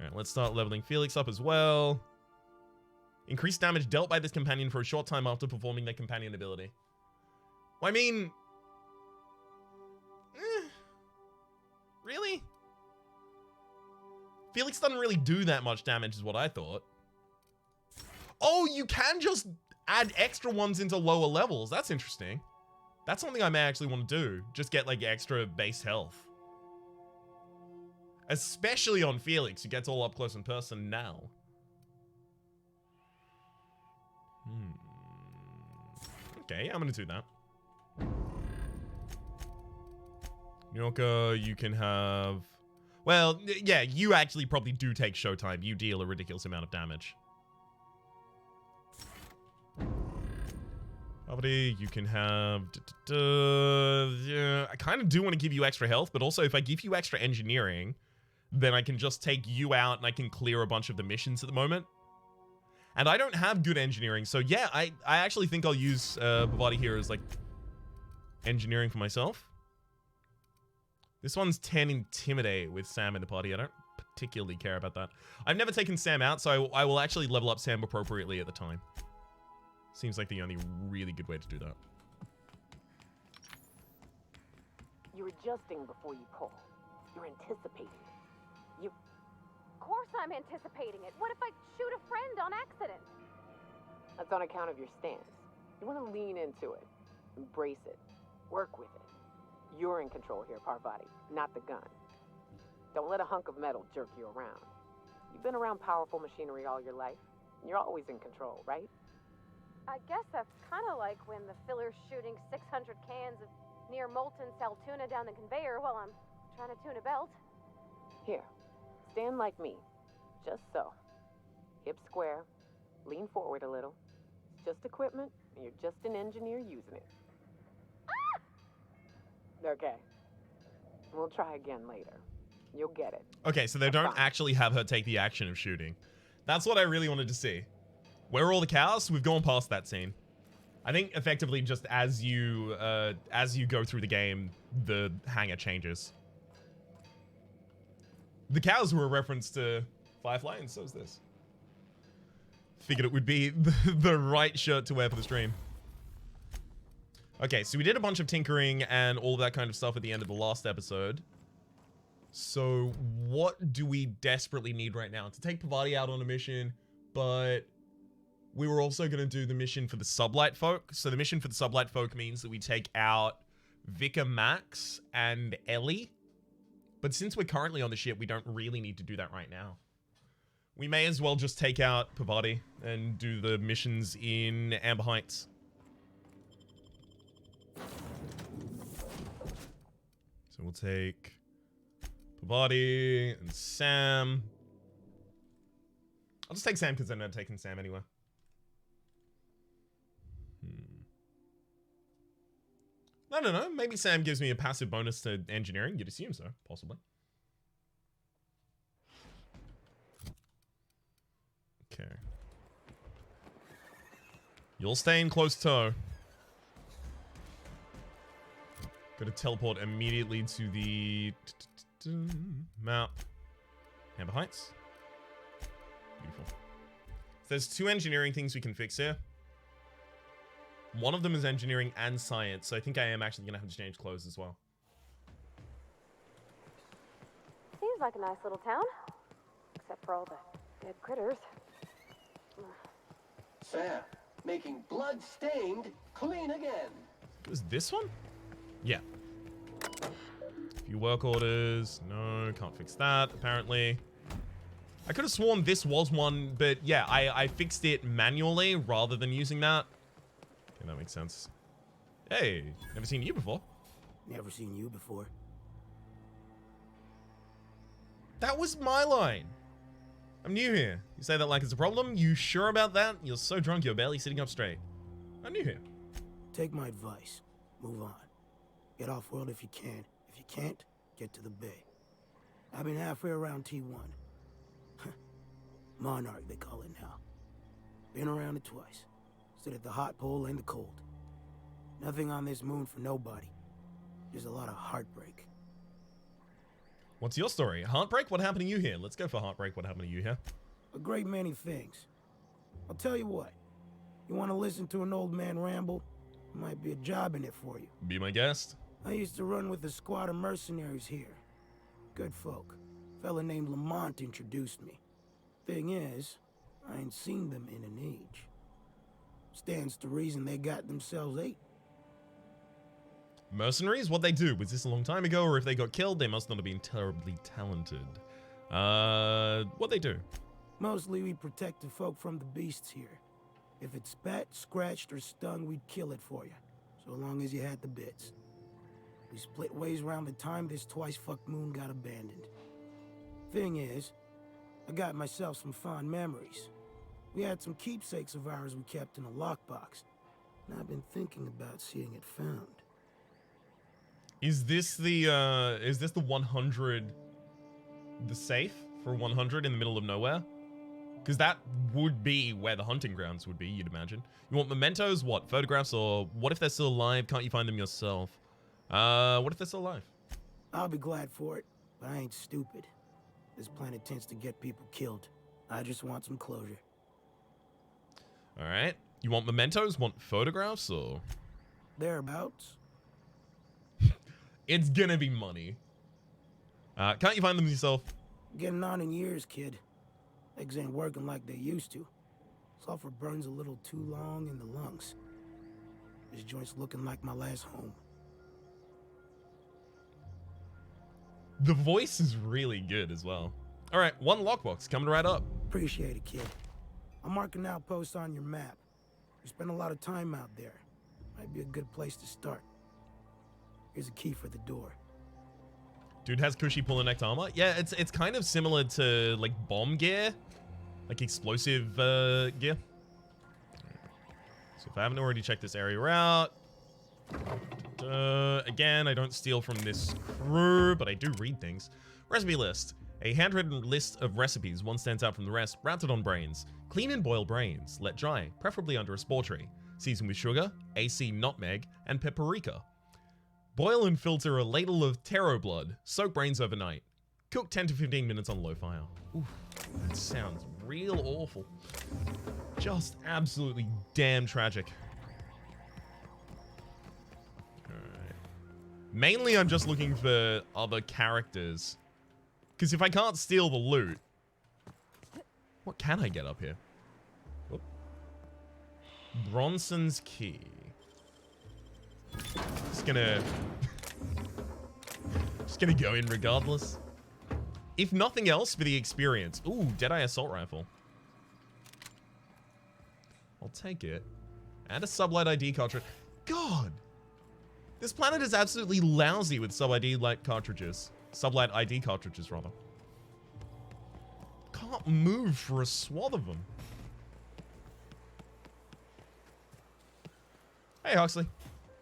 Alright, let's start leveling Felix up as well. Increased damage dealt by this companion for a short time after performing their companion ability. Well, I mean... really? Felix doesn't really do that much damage is what I thought. Oh, you can just add extra ones into lower levels. That's interesting. That's something I may actually want to do. Just get like extra base health. Especially on Felix, who gets all up close and personal now. Okay, I'm gonna do that. Yorka, you can have... well, yeah, you actually probably do take showtime. You deal a ridiculous amount of damage. Rhapsody, you can have... yeah, I kind of do want to give you extra health, but also if I give you extra engineering, then I can just take you out and I can clear a bunch of the missions at the moment. And I don't have good engineering, so yeah, I actually think I'll use Bhavati here as like engineering for myself. This one's 10 Intimidate with Sam in the party. I don't particularly care about that. I've never taken Sam out, so I will actually level up Sam appropriately at the time. Seems like the only really good way to do that. You're adjusting before you pull. You're anticipating. Of course I'm anticipating it. What if I shoot a friend on accident? That's on account of your stance. You want to lean into it. Embrace it. Work with it. You're in control here, Parvati, not the gun. Don't let a hunk of metal jerk you around. You've been around powerful machinery all your life. You're always in control, right? I guess that's kind of like when the filler's shooting 600 cans of near molten cell tuna down the conveyor while I'm trying to tune a belt. Here, stand like me. Just so. Hip square. Lean forward a little. It's just equipment, and you're just an engineer using it. Ah! Okay. We'll try again later. You'll get it. Okay, so they don't actually have her take the action of shooting. That's what I really wanted to see. Where are all the cows? We've gone past that scene. I think effectively just as you go through the game, the hangar changes. The cows were a reference to Firefly, and so is this. Figured it would be the right shirt to wear for the stream. Okay, so we did a bunch of tinkering and all that kind of stuff at the end of the last episode. So what do we desperately need right now? To take Parvati out on a mission, but we were also going to do the mission for the Sublight folk. So the mission for the Sublight folk means that we take out Vicar Max and Ellie. But since we're currently on the ship, we don't really need to do that right now. We may as well just take out Parvati and do the missions in Amber Heights. So we'll take Parvati and Sam. I'll just take Sam because I'm not taking Sam anyway. No. Maybe Sam gives me a passive bonus to engineering. You'd assume so, possibly. Okay. You'll stay in close tow. Gotta teleport immediately to the map. Amber Heights. Beautiful. So there's 2 engineering things we can fix here. One of them is engineering and science, so I think I am actually going to have to change clothes as well. Seems like a nice little town. Except for all the dead critters. Sam, making blood-stained clean again. Was this one? Yeah. Few work orders. No, can't fix that, apparently. I could have sworn this was one, but yeah, I fixed it manually rather than using that. Okay, that makes sense. Hey, never seen you before. Never seen you before. That was my line. I'm new here. You say that like it's a problem? You sure about that? You're so drunk you're barely sitting up straight. I'm new here. Take my advice. Move on. Get off-world if you can. If you can't, get to the bay. I've been halfway around T1. Monarch, they call it now. Been around it twice. Stood at the hot pole and the cold. Nothing on this moon for nobody. There's a lot of heartbreak. What's your story? Heartbreak? What happened to you here? Let's go for Heartbreak. What happened to you here? A great many things. I'll tell you what. You want to listen to an old man ramble? Might be a job in it for you. Be my guest. I used to run with a squad of mercenaries here. Good folk. Fella named Lamont introduced me. Thing is, I ain't seen them in an age. Stands to reason they got themselves ate. Mercenaries? What'd they do? Was this a long time ago, or if they got killed, they must not have been terribly talented. What'd they do? Mostly we protect the folk from the beasts here. If it spat, scratched, or stung, we'd kill it for you. So long as you had the bits. We split ways around the time this twice-fucked moon got abandoned. Thing is, I got myself some fond memories. We had some keepsakes of ours we kept in a lockbox. And I've been thinking about seeing it found. Is this the 100, the safe for 100 in the middle of nowhere? Because that would be where the hunting grounds would be, you'd imagine. You want mementos? What? Photographs? Or what if they're still alive? Can't you find them yourself? What if they're still alive? I'll be glad for it, but I ain't stupid. This planet tends to get people killed. I just want some closure. Alright. You want mementos? Want photographs? Or Thereabouts. it's gonna be money. Can't you find them yourself? Getting on in years, kid. Legs ain't working like they used to. Sulfur burns a little too long in the lungs. This joint's looking like my last home. The voice is really good as well. Alright, one lockbox coming right up. Appreciate it, kid. I'll mark an outpost on your map. You spend a lot of time out there. Might be a good place to start. Here's a key for the door. Dude has cushy pull and necked armor. Yeah, it's kind of similar to like bomb gear, like explosive gear. So if I haven't already checked this area out, again, I don't steal from this crew, but I do read things. Recipe list. A handwritten list of recipes. One stands out from the rest. Routed on brains. Clean and boil brains. Let dry, preferably under a spore tree. Season with sugar, AC nutmeg, and paprika. Boil and filter a ladle of taro blood. Soak brains overnight. Cook 10 to 15 minutes on low fire. Oof, that sounds real awful. Just absolutely damn tragic. Alright. Mainly I'm just looking for other characters. Because if I can't steal the loot, what can I get up here? Whoop. Bronson's Key. Just gonna go in regardless. If nothing else, for the experience. Ooh, Deadeye Assault Rifle. I'll take it. And a sublight ID cartridge. God! This planet is absolutely lousy with sub-ID light cartridges. Sublight ID cartridges, rather. Can't move for a swath of them. Hey, Huxley.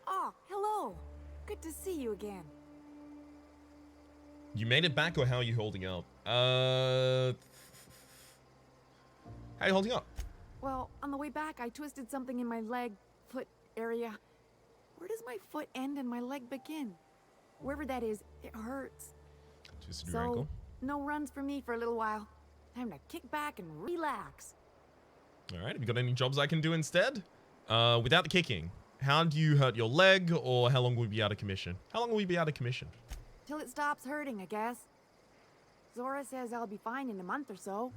Oh, hello. Good to see you again. You made it back, or how are you holding up? How are you holding up? Well, on the way back, I twisted something in my leg, foot area. Where does my foot end and my leg begin? Wherever that is, it hurts. Twisted your ankle. No runs for me for a little while. Time to kick back and relax. All right, have you got any jobs I can do instead? Without the kicking, how do you hurt your leg, or how long will we be out of commission? How long will we be out of commission? Till it stops hurting, I guess. Zora says I'll be fine in a month or so.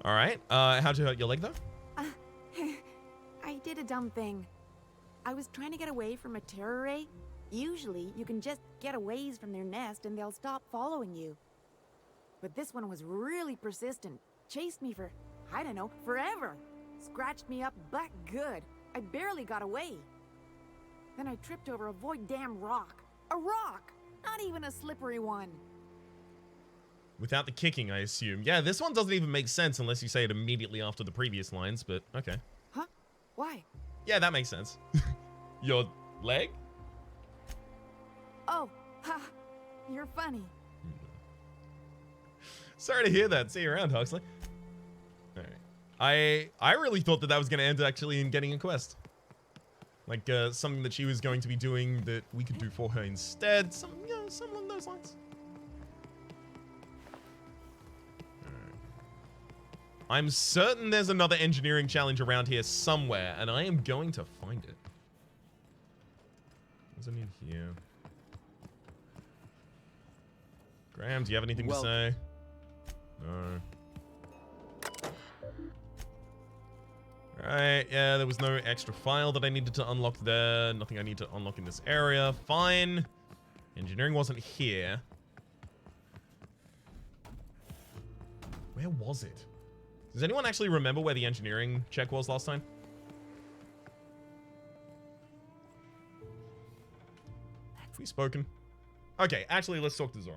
All right, how'd you hurt your leg, though? I did a dumb thing. I was trying to get away from a terror ray. Usually, you can just get a ways from their nest and they'll stop following you. But this one was really persistent. Chased me for, I don't know, forever. Scratched me up black good. I barely got away. Then I tripped over a void damn rock. A rock! Not even a slippery one. Without the kicking, I assume. Yeah, this one doesn't even make sense unless you say it immediately after the previous lines, but okay. Huh? Why? Yeah, that makes sense. Your leg? Oh, ha! You're funny. Sorry to hear that. See you around, Huxley. Alright. I really thought that was going to end actually in getting a quest. Like, something that she was going to be doing that we could do for her instead. Something along those lines. I'm certain there's another engineering challenge around here somewhere, and I am going to find it. What's in here? Graham, do you have anything to say? No. Alright, yeah, there was no extra file that I needed to unlock there. Nothing I need to unlock in this area. Fine. Engineering wasn't here. Where was it? Does anyone actually remember where the engineering check was last time? Have we spoken? Okay, actually, let's talk to Zora.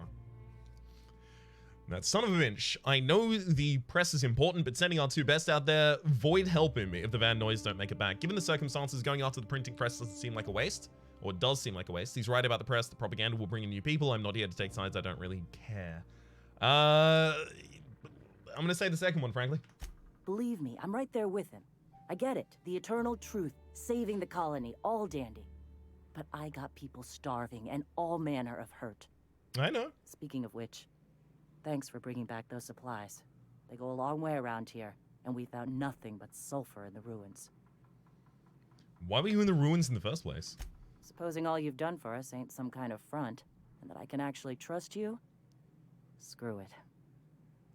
That son of a bitch. I know the press is important, but sending our two best out there, Void help him if the Van Noys don't make it back. Given the circumstances, going after the printing press doesn't seem like a waste. Or it does seem like a waste. He's right about the press. The propaganda will bring in new people. I'm not here to take sides. I don't really care. I'm going to say the second one, frankly. Believe me, I'm right there with him. I get it. The eternal truth. Saving the colony. All dandy. But I got people starving and all manner of hurt. I know. Speaking of which, thanks for bringing back those supplies. They go a long way around here, and we found nothing but sulfur in the ruins. Why were you in the ruins in the first place? Supposing all you've done for us ain't some kind of front, and that I can actually trust you? Screw it.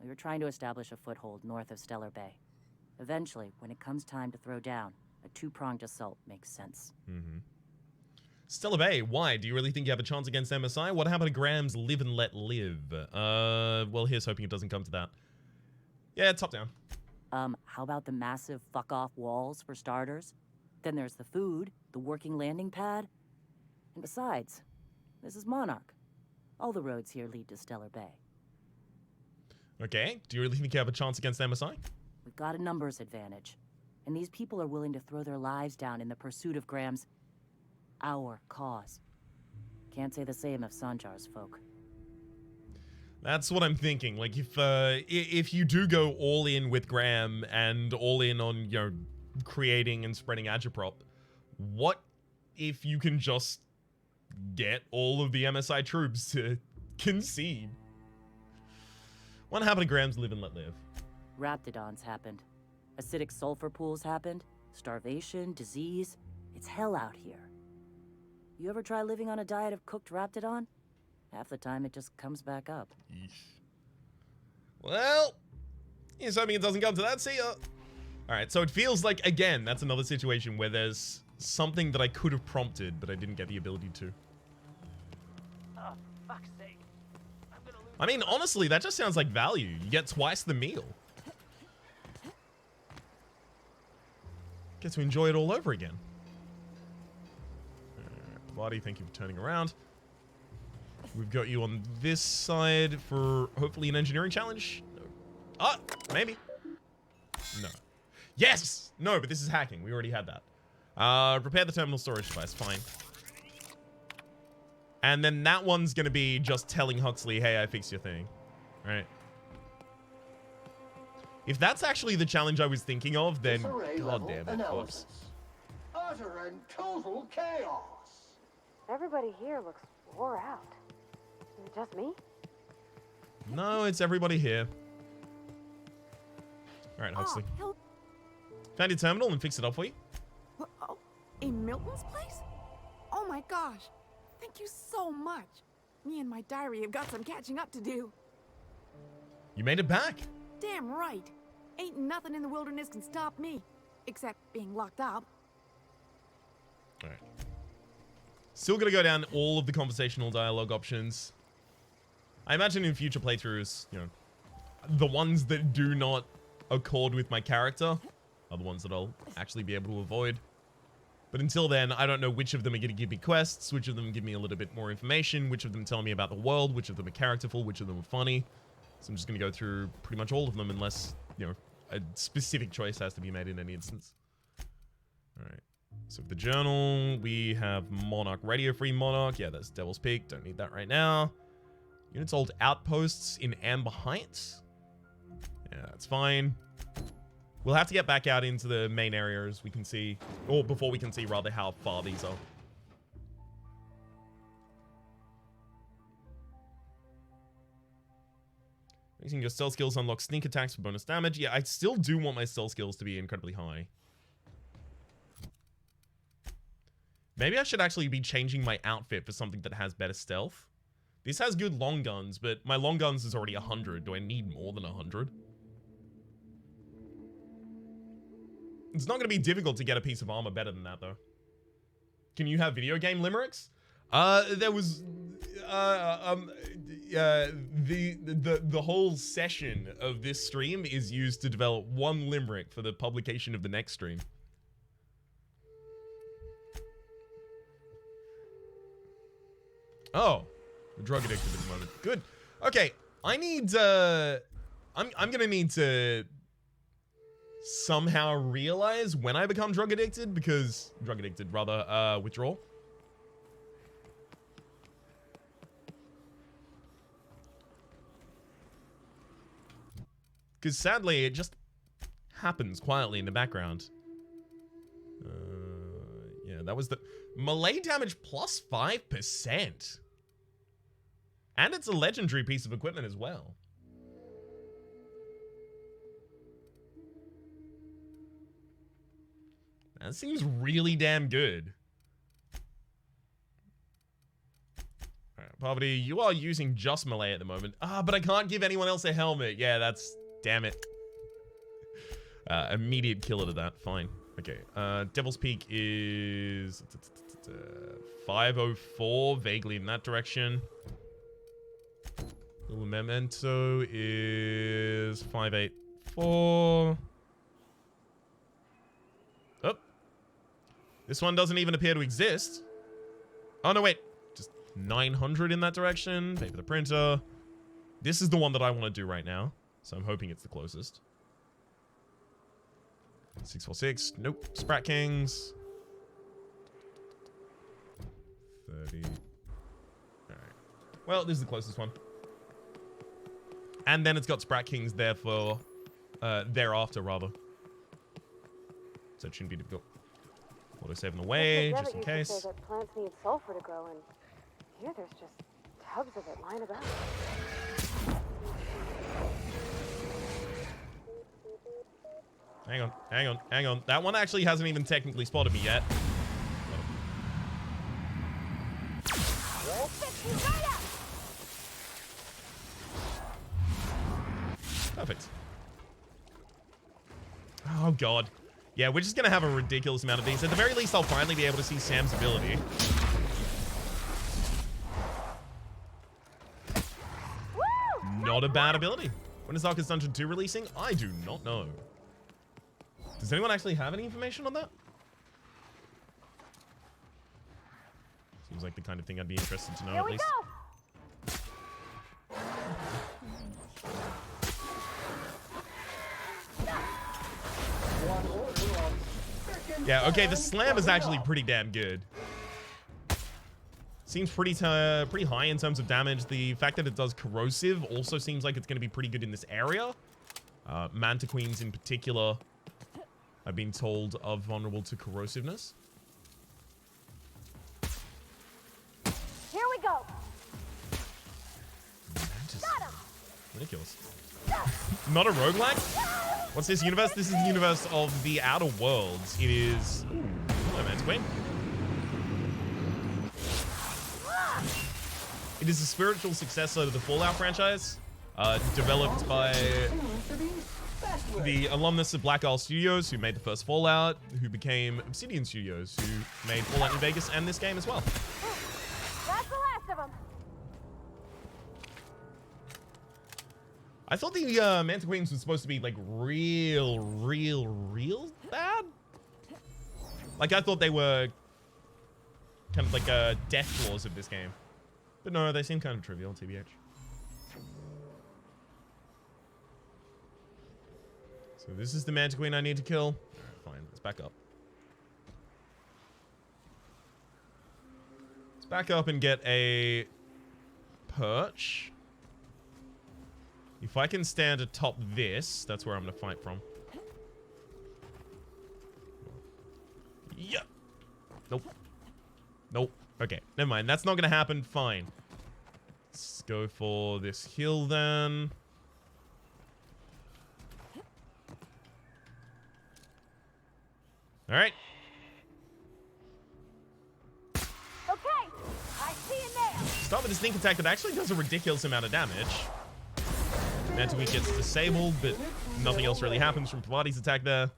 We were trying to establish a foothold north of Stellar Bay. Eventually, when it comes time to throw down, a two-pronged assault makes sense. Mm-hmm. Stellar Bay, why? Do you really think you have a chance against MSI? What happened to Graham's live and let live? Well, here's hoping it doesn't come to that. Yeah, top down. How about the massive fuck-off walls, for starters? Then there's the food, the working landing pad. And besides, this is Monarch. All the roads here lead to Stellar Bay. Okay, do you really think you have a chance against MSI? We've got a numbers advantage. And these people are willing to throw their lives down in the pursuit of Graham's... our cause. Can't say the same of Sanjar's folk. That's what I'm thinking. Like, if you do go all in with Graham and all in on, you know, creating and spreading agitprop, what if you can just get all of the MSI troops to concede? What happened to Graham's live and let live? Raptidons happened. Acidic sulfur pools happened. Starvation, disease. It's hell out here. You ever try living on a diet of cooked Raptidon? Half the time it just comes back up. Yeesh. Well, here's hoping it doesn't come to that. See ya. Alright, so it feels like, again, that's another situation where there's something that I could have prompted, but I didn't get the ability to. Oh, fuck's sake. I'm gonna lose. I mean, honestly, that just sounds like value. You get twice the meal. Get to enjoy it all over again. Vardy, thank you for turning around. We've got you on this side for hopefully an engineering challenge. No. Ah, maybe. No. Yes! No, but this is hacking. We already had that. Repair the terminal storage device. Fine. And then that one's going to be just telling Huxley, hey, I fixed your thing. Right? If that's actually the challenge I was thinking of, then god damn it. Oops. Utter and total chaos. Everybody here looks wore out. Is it just me? No, it's everybody here. Alright, Huxley. Oh, help. Found your terminal and fixed it up for you. Oh, in Milton's place? Oh my gosh. Thank you so much. Me and my diary have got some catching up to do. You made it back. Damn right. Ain't nothing in the wilderness can stop me. Except being locked up. Alright. Still gonna go down all of the conversational dialogue options. I imagine in future playthroughs, you know, the ones that do not accord with my character are the ones that I'll actually be able to avoid. But until then, I don't know which of them are going to give me quests, which of them give me a little bit more information, which of them tell me about the world, which of them are characterful, which of them are funny. So I'm just going to go through pretty much all of them unless, you know, a specific choice has to be made in any instance. Alright. So for the journal, we have Monarch, Radio Free Monarch. Yeah, that's Devil's Peak. Don't need that right now. Units hold outposts in Amber Heights. Yeah, that's fine. We'll have to get back out into the main area as we can see, or before we can see rather how far these are. Using your stealth skills unlock sneak attacks for bonus damage. Yeah, I still do want my stealth skills to be incredibly high. Maybe I should actually be changing my outfit for something that has better stealth. This has good long guns, but my long guns is already 100. Do I need more than 100? It's not going to be difficult to get a piece of armor better than that, though. Can you have video game limericks? There was... the whole session of this stream is used to develop one limerick for the publication of the next stream. Oh, we're drug addicted at the moment. Good. Okay, I need, I'm gonna need to somehow realize when I become drug addicted, because, withdrawal. Because sadly, it just happens quietly in the background. Yeah, that was the melee damage plus 5%. And it's a legendary piece of equipment as well. That seems really damn good. Alright, Poverty, you are using just melee at the moment. Ah, but I can't give anyone else a helmet. Yeah, that's... Damn it. Immediate killer to that. Fine. Okay. Devil's Peak is... 504, vaguely in that direction. Little Memento is 584. Oh. This one doesn't even appear to exist. Oh, no, wait. Just 900 in that direction. Pay for the printer. This is the one that I want to do right now. So I'm hoping it's the closest. 646. Nope. Sprat Kings. 30. Alright. Well, this is the closest one. And then it's got Sprat Kings there for... thereafter, rather. So it shouldn't be difficult. Auto save them away, just in case. Say that plants need sulfur to grow, and here there's just tubs of it lying about. Hang on, hang on, hang on. That one actually hasn't even technically spotted me yet. Perfect. Oh, God. Yeah, we're just going to have a ridiculous amount of these. At the very least, I'll finally be able to see Sam's ability. Not a bad ability. When is Darkest Dungeon 2 releasing? I do not know. Does anyone actually have any information on that? Seems like the kind of thing I'd be interested to know, at least. Yeah, okay, the slam is actually pretty damn good. Seems pretty high in terms of damage. The fact that it does corrosive also seems like it's going to be pretty good in this area. Manta Queens in particular, I've been told, are vulnerable to corrosiveness. Here we go. Got him. Ridiculous. Not a roguelike? What's this universe? This is the universe of the Outer Worlds. It is... Ooh, hello, Manta Queen. It is a spiritual successor to the Fallout franchise, developed by the alumnus of Black Isle Studios, who made the first Fallout, who became Obsidian Studios, who made Fallout New Vegas and this game as well. That's the last of them. I thought the Manta Queens was supposed to be like real bad. Like I thought they were kind of like death claws of this game. But no, they seem kind of trivial, TBH. So this is the Manta Queen I need to kill. Alright, fine. Let's back up. Let's back up and get a perch. If I can stand atop this, that's where I'm going to fight from. Yeah. Nope. Nope. Okay, never mind. That's not going to happen. Fine. Let's go for this hill then. All right. Okay, I see you now. Start with a sneak attack that actually does a ridiculous amount of damage. Manta gets disabled, but nothing else really happens from Pilates' attack there.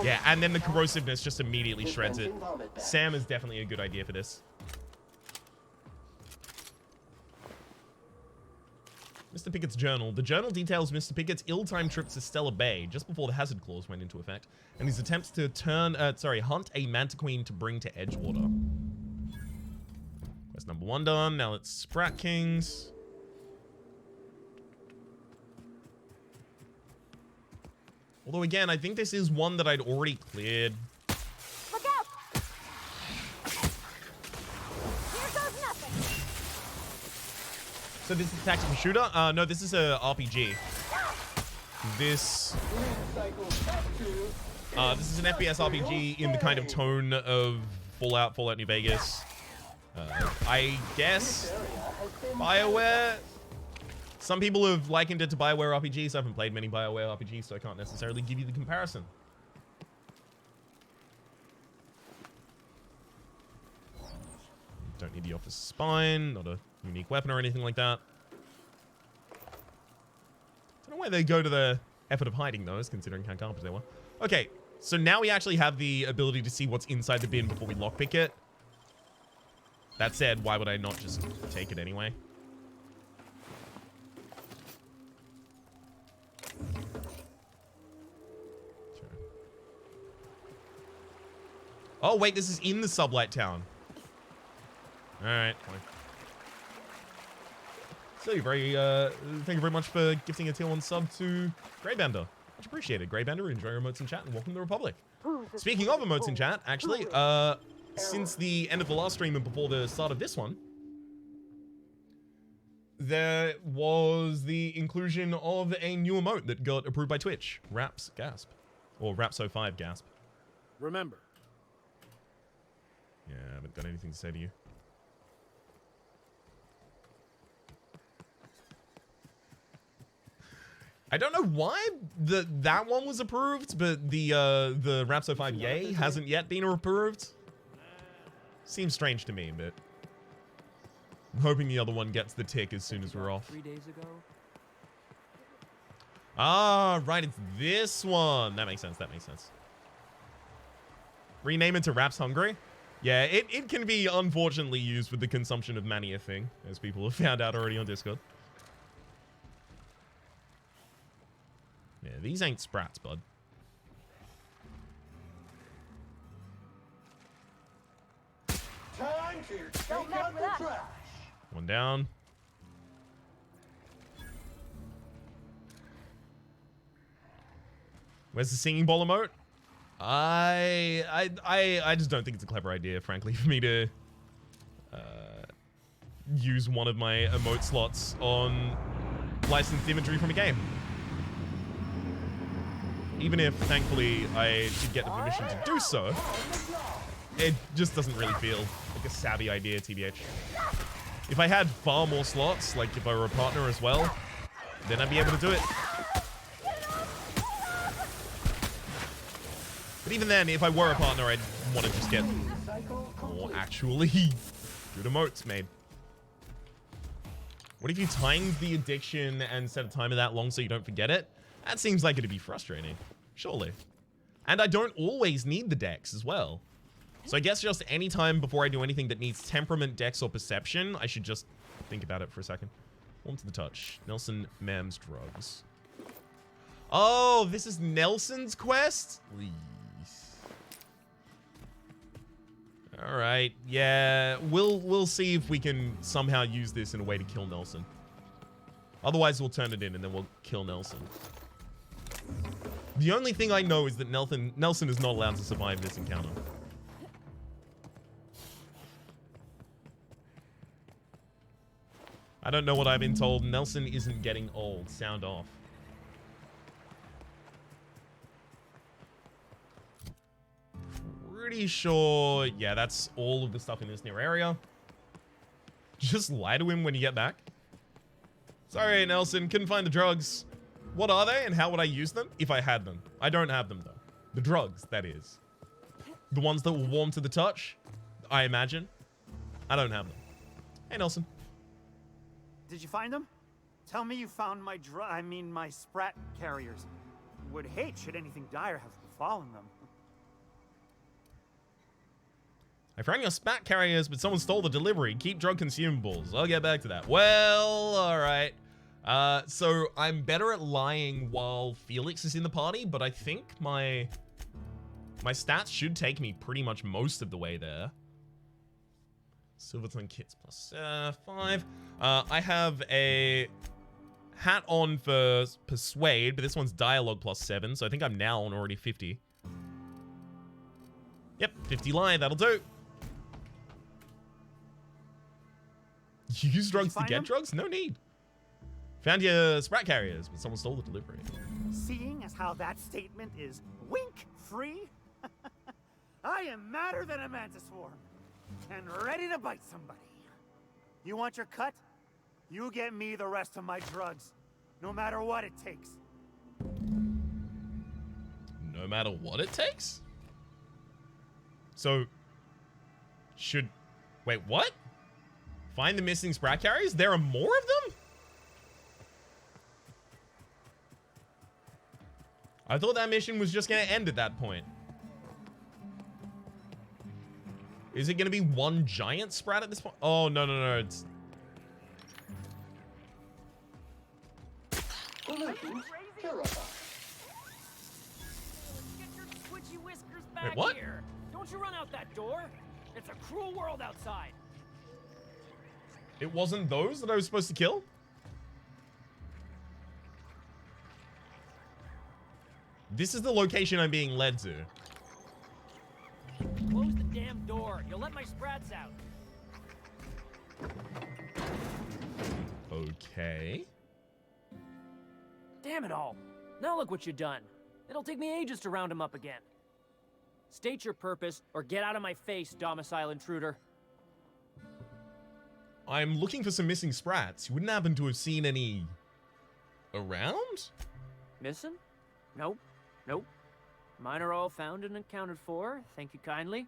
Yeah, and then the corrosiveness just immediately shreds it. Sam is definitely a good idea for this. Mr. Pickett's journal. The journal details Mr. Pickett's ill-timed trip to Stellar Bay just before the hazard clause went into effect, and his attempts to hunt a Manta Queen to bring to Edgewater. Quest number 1 done. Now let's Sprat Kings. Although again, I think this is one that I'd already cleared. Look out! Here goes nothing. So this is a tactical shooter? No, this is a RPG. This is an FPS RPG in the kind of tone of Fallout New Vegas. I guess BioWare. Some people have likened it to BioWare RPGs. I haven't played many BioWare RPGs, so I can't necessarily give you the comparison. Don't need the Officer's Spine, not a unique weapon or anything like that. Don't know why they go to the effort of hiding those, considering how garbage they were. Okay, so now we actually have the ability to see what's inside the bin before we lockpick it. That said, why would I not just take it anyway? Oh, wait, this is in the sublight town. All right, fine. So, thank you very much for gifting a tier 1 sub to Greybender. Much appreciated. Greybender, enjoy your emotes in chat and welcome to the Republic. Speaking of emotes in chat, actually, since the end of the last stream and before the start of this one, there was the inclusion of a new emote that got approved by Twitch. Raps Gasp. Or Rapso5 Gasp. Remember. Yeah, I haven't got anything to say to you. I don't know why that one was approved, but the Rhapsody 5 Yay hasn't yet been approved. Seems strange to me, but I'm hoping the other one gets the tick as soon as we're off. 3 days ago. Ah, right, it's this one. That makes sense, that makes sense. Rename it to Raps Hungry? Yeah, it can be unfortunately used with the consumption of mania thing, as people have found out already on Discord. Yeah, these ain't sprats, bud. Time to take out the trash. One down. Where's the singing ball emote? I just don't think it's a clever idea, frankly, for me to use one of my emote slots on licensed imagery from a game. Even if, thankfully, I did get the permission to do so, it just doesn't really feel like a savvy idea, TBH. If I had far more slots, like if I were a partner as well, then I'd be able to do it. But even then, if I were a partner, I'd want to just get more actually good emotes made. What if you timed the addiction and set a timer that long so you don't forget it? That seems like it'd be frustrating, surely. And I don't always need the dex as well. So I guess just any time before I do anything that needs temperament, dex, or perception, I should just think about it for a second. Warm to the touch. Nelson Mam's drugs. Oh, this is Nelson's quest? Please. All right, yeah, we'll see if we can somehow use this in a way to kill Nelson. Otherwise, we'll turn it in and then we'll kill Nelson. The only thing I know is that Nelson is not allowed to survive this encounter. I don't know what I've been told. Nelson isn't getting old. Sound off. Pretty sure, yeah, that's all of the stuff in this near area. Just lie to him when you get back. Sorry, Nelson, couldn't find the drugs. What are they and how would I use them? If I had them. I don't have them, though. The drugs, that is. The ones that were warm to the touch, I imagine. I don't have them. Hey, Nelson. Did you find them? Tell me you found my my sprat carriers. Would hate should anything dire have befallen them. I found your spat carriers, but someone stole the delivery. Keep drug consumables. I'll get back to that. Well, alright. So I'm better at lying while Felix is in the party, but I think my stats should take me pretty much most of the way there. Silverton kits plus 5. I have a hat on for persuade, but this one's dialogue plus 7, so I think I'm now on already 50. Yep, 50 lie, that'll do. Use drugs to get drugs? No need. Found your sprat carriers, but someone stole the delivery. Seeing as how that statement is wink-free, I am madder than a Manta swarm, and ready to bite somebody. You want your cut? You get me the rest of my drugs, no matter what it takes. No matter what it takes? So, wait, what? Find the missing sprat carriers? There are more of them? I thought that mission was just going to end at that point. Is it going to be one giant sprat at this point? Oh, no, no, no. It's... Get your twitchy whiskers back Wait, what? here. Don't you run out that door. It's a cruel world outside. It wasn't those that I was supposed to kill? This is the location I'm being led to. Close the damn door. You'll let my sprats out. Okay. Damn it all. Now look what you've done. It'll take me ages to round him up again. State your purpose, or get out of my face, domicile intruder. I'm looking for some missing sprats. You wouldn't happen to have seen any... around? Missing? Nope. Nope. Mine are all found and accounted for. Thank you kindly.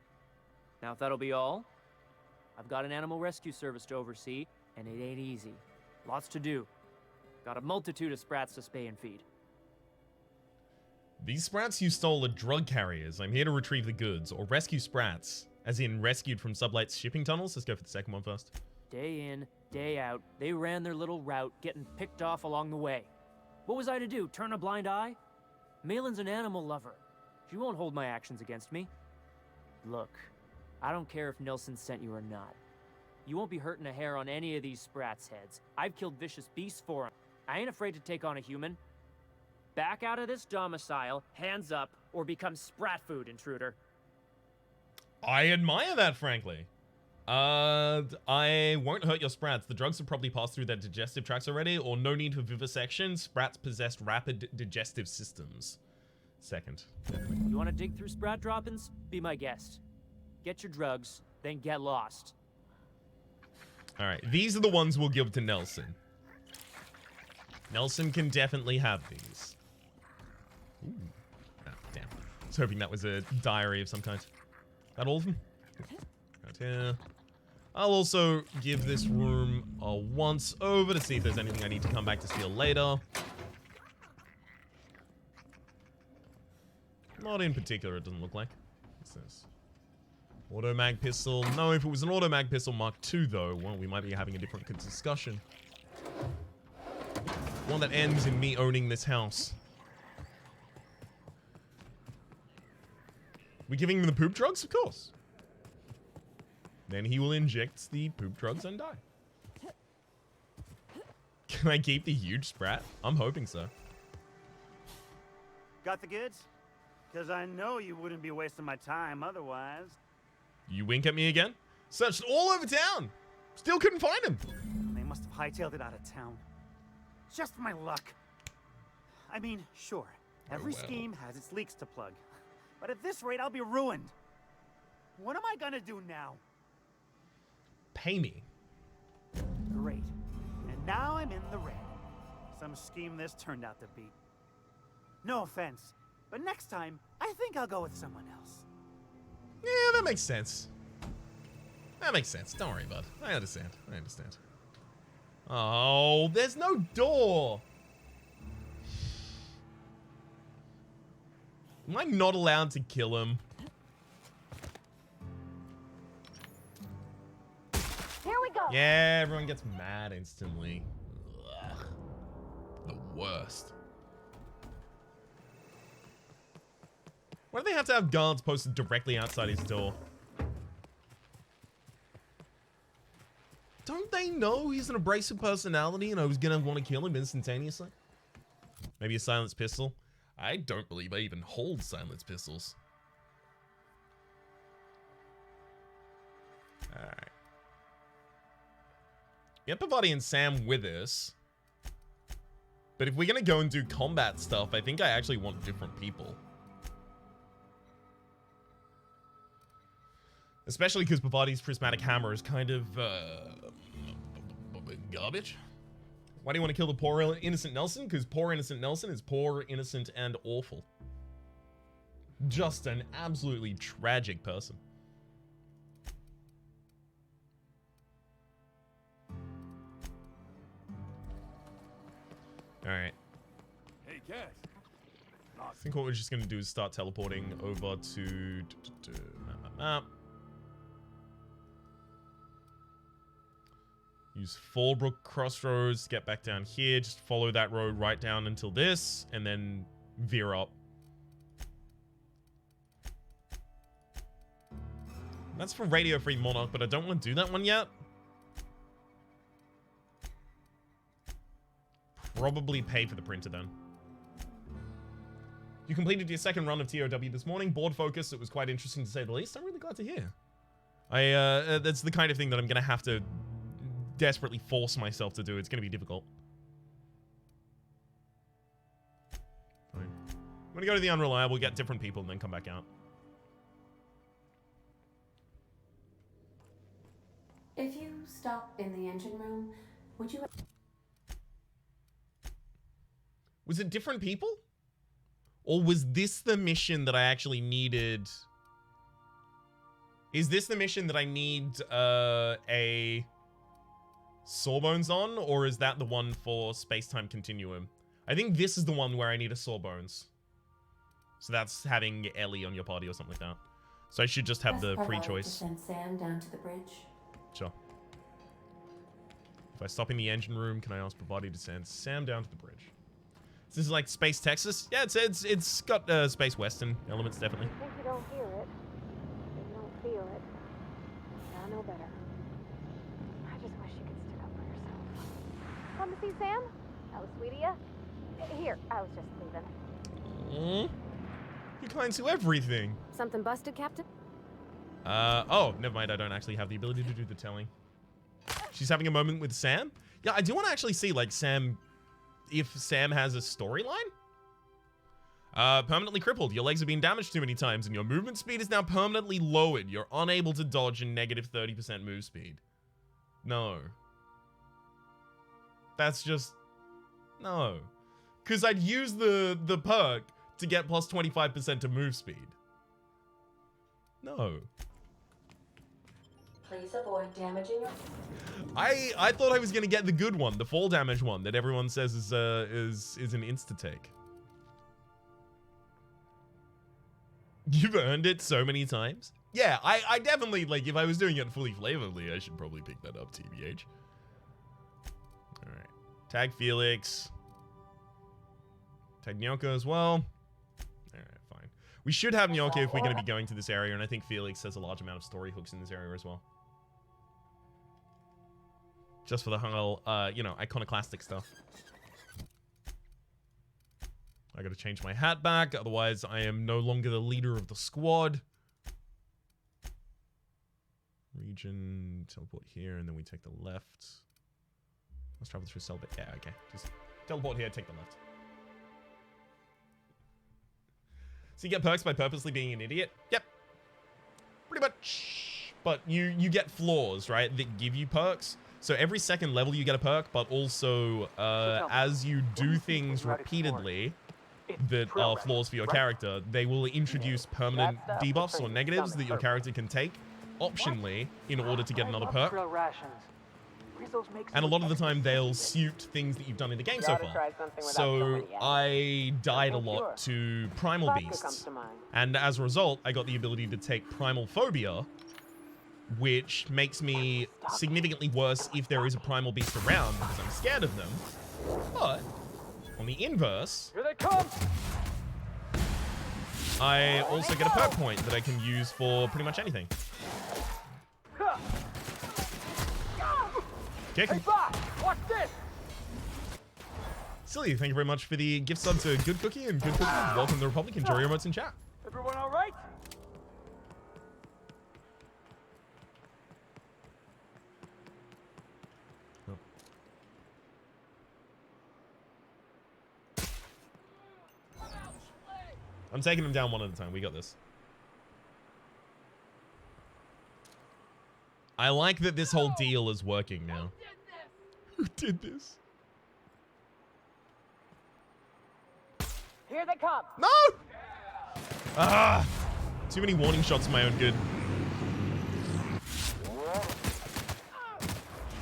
Now if that'll be all, I've got an animal rescue service to oversee, and it ain't easy. Lots to do. Got a multitude of sprats to spay and feed. These sprats you stole are drug carriers. I'm here to retrieve the goods, or rescue sprats. As in rescued from Sublight's shipping tunnels. Let's go for the second one first. Day in, day out, they ran their little route, getting picked off along the way. What was I to do, turn a blind eye? Malin's an animal lover. She won't hold my actions against me. Look, I don't care if Nelson sent you or not. You won't be hurting a hair on any of these sprats' heads. I've killed vicious beasts for them. I ain't afraid to take on a human. Back out of this domicile, hands up, or become sprat food, intruder. I admire that, frankly. I won't hurt your sprats. The drugs have probably passed through their digestive tracts already, or no need for vivisection. Sprats possess rapid digestive systems. Second. You want to dig through sprat droppings? Be my guest. Get your drugs, then get lost. Alright, these are the ones we'll give to Nelson. Nelson can definitely have these. Ooh. Ah, damn. I was hoping that was a diary of some kind. That all of them? Right here. I'll also give this room a once over to see if there's anything I need to come back to steal later. Not in particular, it doesn't look like. What's this? Automag pistol. No, if it was an automag pistol Mark II, though, well, we might be having a different discussion. One that ends in me owning this house. We giving him the poop drugs? Of course. Then he will inject the poop drugs and die. Can I keep the huge sprat? I'm hoping so. Got the goods? Because I know you wouldn't be wasting my time otherwise. You wink at me again? Searched all over town. Still couldn't find him. They must have hightailed it out of town. Just my luck. I mean, sure, every scheme has its leaks to plug. But at this rate, I'll be ruined. What am I gonna do now? Pay me. Great. And now I'm in the red. Some scheme this turned out to be. No offense, but next time, I I think I'll go with someone else. Yeah, that makes sense. That makes sense. Don't worry, bud. I understand. I understand. Oh, there's no door. Am I not allowed to kill him? Here we go. Yeah, everyone gets mad instantly. Ugh. The worst. Why do they have to have guards posted directly outside his door? Don't they know he's an abrasive personality and I was gonna want to kill him instantaneously? Maybe a silenced pistol? I don't believe I even hold silenced pistols. Alright. Get Pavati and Sam with us. But if we're gonna go and do combat stuff, I think I actually want different people. Especially because Pavati's prismatic hammer is kind of, garbage. Why do you want to kill the poor innocent Nelson? Because poor innocent Nelson is poor, innocent, and awful. Just an absolutely tragic person. Alright. Hey, Cash. I think what we're just going to do is start teleporting over to map. Use Fallbrook Crossroads to get back down here. Just follow that road right down until this, and then veer up. That's for Radio Free Monarch, but I don't want to do that one yet. Probably pay for the printer then. You completed your second run of TOW this morning. Board focus. It was quite interesting to say the least. I'm really glad to hear. That's the kind of thing that I'm going to have to desperately force myself to do. It's going to be difficult. Fine. I'm going to go to the Unreliable, get different people, and then come back out. If you stop in the engine room, would you... Was it different people? Or was this the mission that I actually needed? Is this the mission that I need a Sawbones on? Or is that the one for Space-Time Continuum? I think this is the one where I need a Sawbones. So that's having Ellie on your party or something like that. So I should just have the free choice. Send Sam down to the bridge. Sure. If I stop in the engine room, can I ask Bravati to send Sam down to the bridge? This is like Space Texas. Yeah, it's got Space Western elements, definitely. I think you don't hear it. You don't feel it. I know better. I just wish you could stick up for yourself. Come to see Sam? That was sweet of you. Here, I was just leaving. You're kind to everything. Something busted, Captain? Oh, never mind. I don't actually have the ability to do the telling. She's having a moment with Sam? Yeah, I do want to actually see, like, Sam... If Sam has a storyline? Permanently crippled. Your legs have been damaged too many times, and your movement speed is now permanently lowered. You're unable to dodge and negative 30% move speed. No. That's just... No. Because I'd use the perk to get plus 25% to move speed. No. Please avoid damaging your... I thought I was gonna get the good one, the fall damage one that everyone says is an insta-take. You've earned it so many times. Yeah, I definitely, like, if I was doing it fully flavorfully, I should probably pick that up, TBH. Alright. Tag Felix. Tag Nyoko as well. Alright, fine. We should have Nyoko if we're going to be going to this area, and I think Felix has a large amount of story hooks in this area as well. Just for the whole, you know, iconoclastic stuff. I gotta change my hat back, otherwise I am no longer the leader of the squad. Region, teleport here, and then we take the left. Let's travel through Selbit. Yeah, okay. Just teleport here, take the left. So you get perks by purposely being an idiot? Yep. Pretty much. But you get flaws, right, that give you perks. So every second level you get a perk, but also as you do things repeatedly, that are flaws for your character, they will introduce permanent debuffs or negatives that your character can take optionally in order to get another perk. And a lot of the time they'll suit things that you've done in the game so far. So I died a lot to primal beasts. And as a result, I got the ability to take primal phobia, which makes me significantly worse if there is a primal beast around because I'm scared of them. But on the inverse, Here they come! I also get a perk point that I can use for pretty much anything. Kick. Hey, Bob! Watch this! Silly, thank you very much for the gift sub to Good Cookie and Good Cookie. Welcome to the Republic. Enjoy your emotes in chat. Everyone all right? I'm taking them down one at a time. We got this. I like that this whole deal is working now. Who did this? Here they come. No! Ah! Too many warning shots for my own good.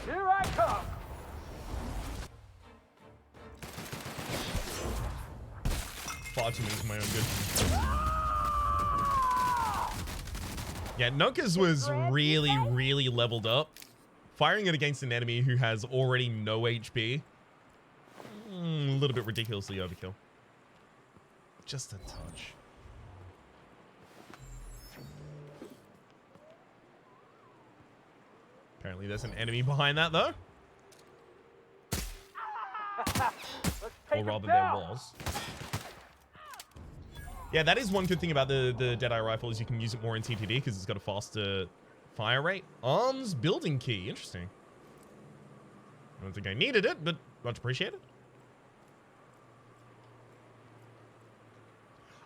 Here I come! Far too many for my own good. Yeah, Noka's was really, really leveled up. Firing it against an enemy who has already no HP. A little bit ridiculously overkill. Just a touch. Apparently there's an enemy behind that though. Or rather there was. Yeah, that is one good thing about the Deadeye rifle is you can use it more in TTD because it's got a faster fire rate. Arms building key. Interesting. I don't think I needed it, but much appreciated.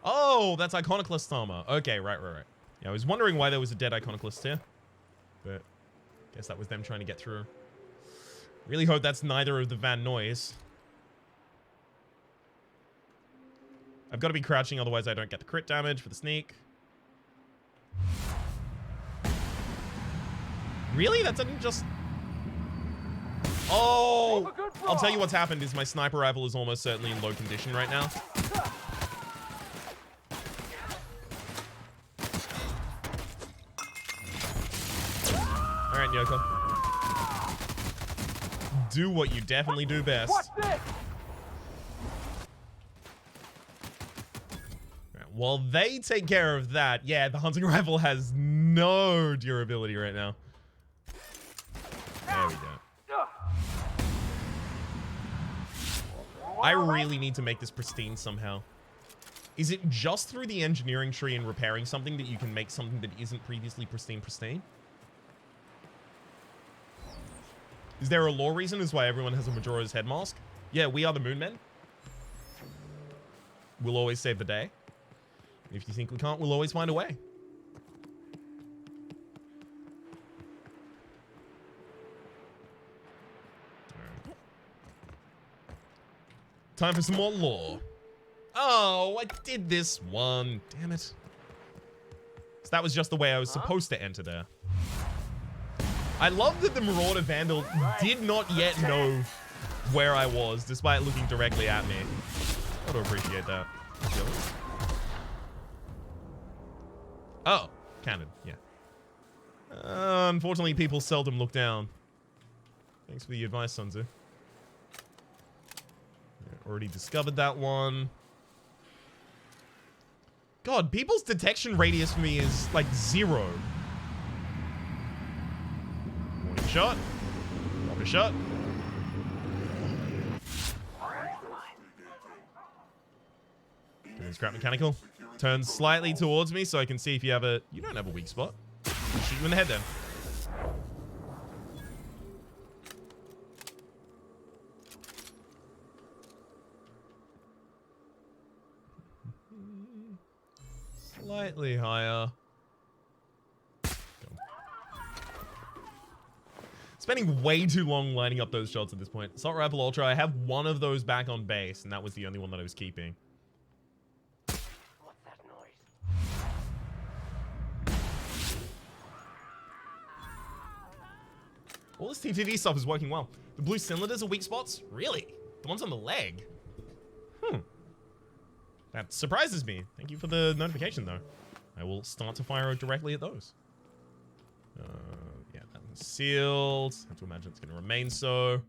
Oh, that's Iconoclast armor. Okay, right. Yeah, I was wondering why there was a dead Iconoclast here. But guess that was them trying to get through. Really hope that's neither of the Van Noys. I've got to be crouching, otherwise I don't get the crit damage for the sneak. Really? That didn't just... Oh! I'll tell you what's happened is my sniper rifle is almost certainly in low condition right now. Alright, Yoko. Do what you definitely do best. While they take care of that, yeah, the hunting rifle has no durability right now. There we go. I really need to make this pristine somehow. Is it just through the engineering tree and repairing something that you can make something that isn't previously pristine? Is there a lore reason as why everyone has a Majora's head mask? Yeah, we are the Moon Men. We'll always save the day. If you think we can't, we'll always find a way. Right. Time for some more lore. Oh, I did this one. Damn it. So that was just the way I was supposed to enter there. I love that the Marauder Vandal did not yet know where I was, despite looking directly at me. Gotta appreciate that. Oh, cannon, yeah. Unfortunately, people seldom look down. Thanks for the advice, Sunzu. Yeah, already discovered that one. God, people's detection radius for me is like 0. Warning shot. Rocket shot. Doing scrap mechanical. Turn slightly towards me so I can see if you have a... You don't have a weak spot. Shoot you in the head then. Slightly higher. Spending way too long lining up those shots at this point. Assault Rifle Ultra, I have one of those back on base, and that was the only one that I was keeping. All this TTD stuff is working well. The blue cylinders are weak spots? Really? The ones on the leg? That surprises me. Thank you for the notification, though. I will start to fire directly at those. Yeah, that one's sealed. I have to imagine it's going to remain so.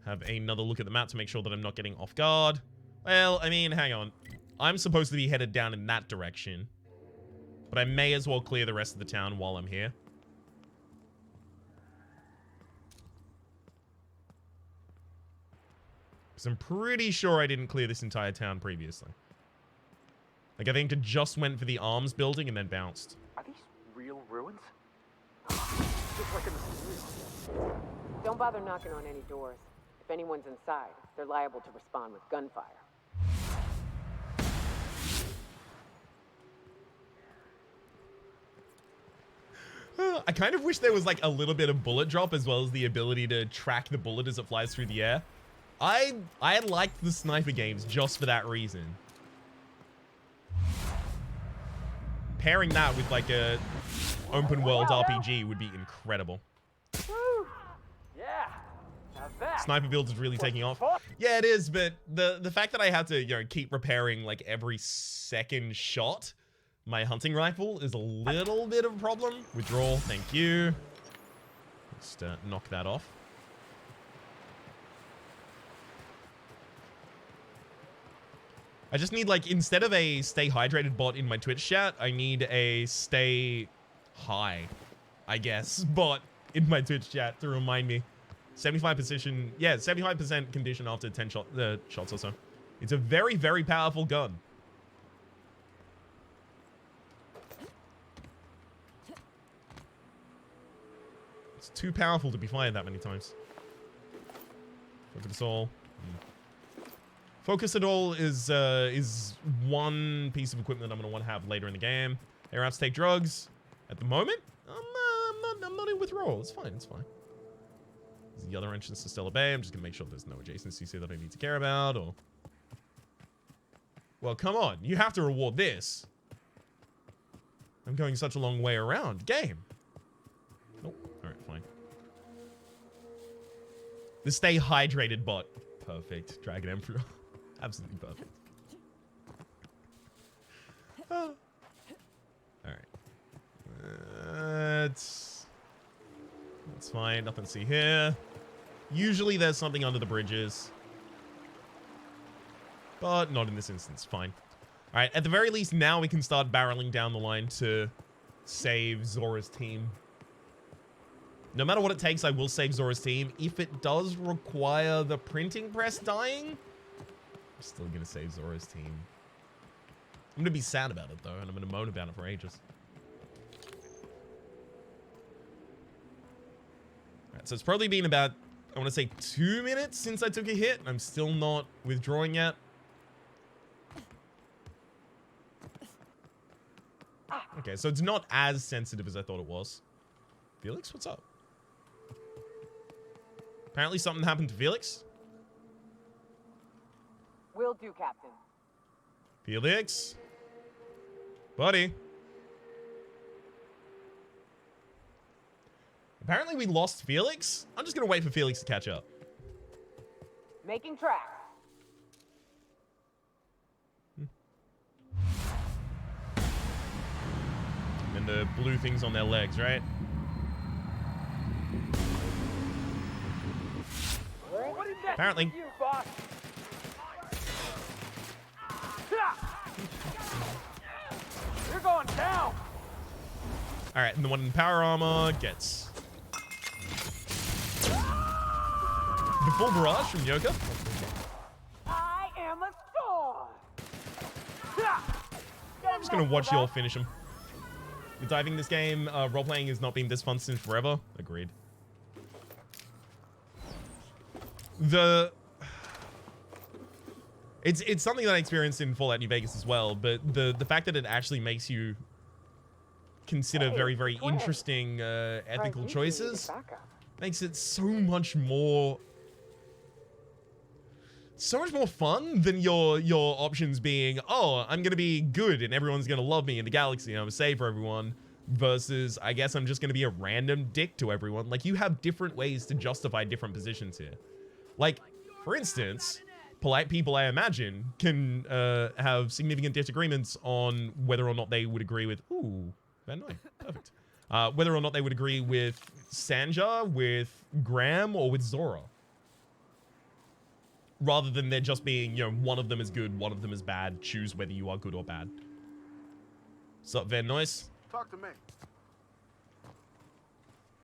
Have another look at the map to make sure that I'm not getting off guard. Well, I mean, hang on. I'm supposed to be headed down in that direction. But I may as well clear the rest of the town while I'm here. Because I'm pretty sure I didn't clear this entire town previously. Like, I think it just went for the arms building and then bounced. Are these real ruins? Just like in the movies. Don't bother knocking on any doors. If anyone's inside, they're liable to respond with gunfire. I kind of wish there was like a little bit of bullet drop as well as the ability to track the bullet as it flies through the air. I liked the sniper games just for that reason. Pairing that with like a open world RPG would be incredible. Woo! Yeah. Now that Sniper build is really taking off. Yeah, it is, but the fact that I have to, you know, keep repairing like every second shot my hunting rifle is a little bit of a problem. Withdrawal, thank you. Just knock that off. I just need, like, instead of a stay hydrated bot in my Twitch chat, I need a stay high, I guess, bot in my Twitch chat to remind me. 75%, yeah, 75% condition after 10 shots or so. It's a very, very powerful gun. It's too powerful to be fired that many times. Focus all. Focus at all is one piece of equipment I'm gonna want to have later in the game. Hey, Raps, take drugs. At the moment, I'm not in withdrawal. It's fine. It's fine. There's the other entrance to Stellar Bay. I'm just gonna make sure there's no adjacencies here that I need to care about. Or, well, come on, you have to reward this. I'm going such a long way around. Game. Nope. All right, fine. The stay hydrated bot. Perfect. Dragon Emperor. Absolutely perfect. Oh. Alright. That's fine. Nothing to see here. Usually there's something under the bridges. But not in this instance. Fine. Alright, at the very least, now we can start barreling down the line to save Zora's team. No matter what it takes, I will save Zora's team. If it does require the printing press dying, I'm still going to save Zora's team. I'm going to be sad about it, though, and I'm going to moan about it for ages. Alright, so it's probably been about, I want to say 2 minutes since I took a hit. I'm still not withdrawing yet. Okay, so it's not as sensitive as I thought it was. Felix, what's up? Apparently something happened to Felix. Will do, Captain. Felix? Buddy? Apparently we lost Felix. I'm just going to wait for Felix to catch up. Making tracks. And the blue things on their legs, right? Apparently. You're going down. All right, and the one in power armor gets the full barrage from Yoka. I am a storm. I'm just gonna watch you all finish him. You're diving this game. Role-playing has not been this fun since forever. Agreed. It's something that I experienced in Fallout New Vegas as well, but the fact that it actually makes you consider very, very interesting ethical choices makes it so much more fun than your options being, oh, I'm gonna be good and everyone's gonna love me in the galaxy and I'm gonna save for everyone, versus I guess I'm just going to be a random dick to everyone. Like, you have different ways to justify different positions here. Like, for instance, polite people, I imagine, can have significant disagreements on whether or not they would agree with... Ooh, Van Noy. Perfect. Whether or not they would agree with Sanja, with Graham, or with Zora. Rather than there just being, you know, one of them is good, one of them is bad. Choose whether you are good or bad. Sup, Van Noyce? Talk to me.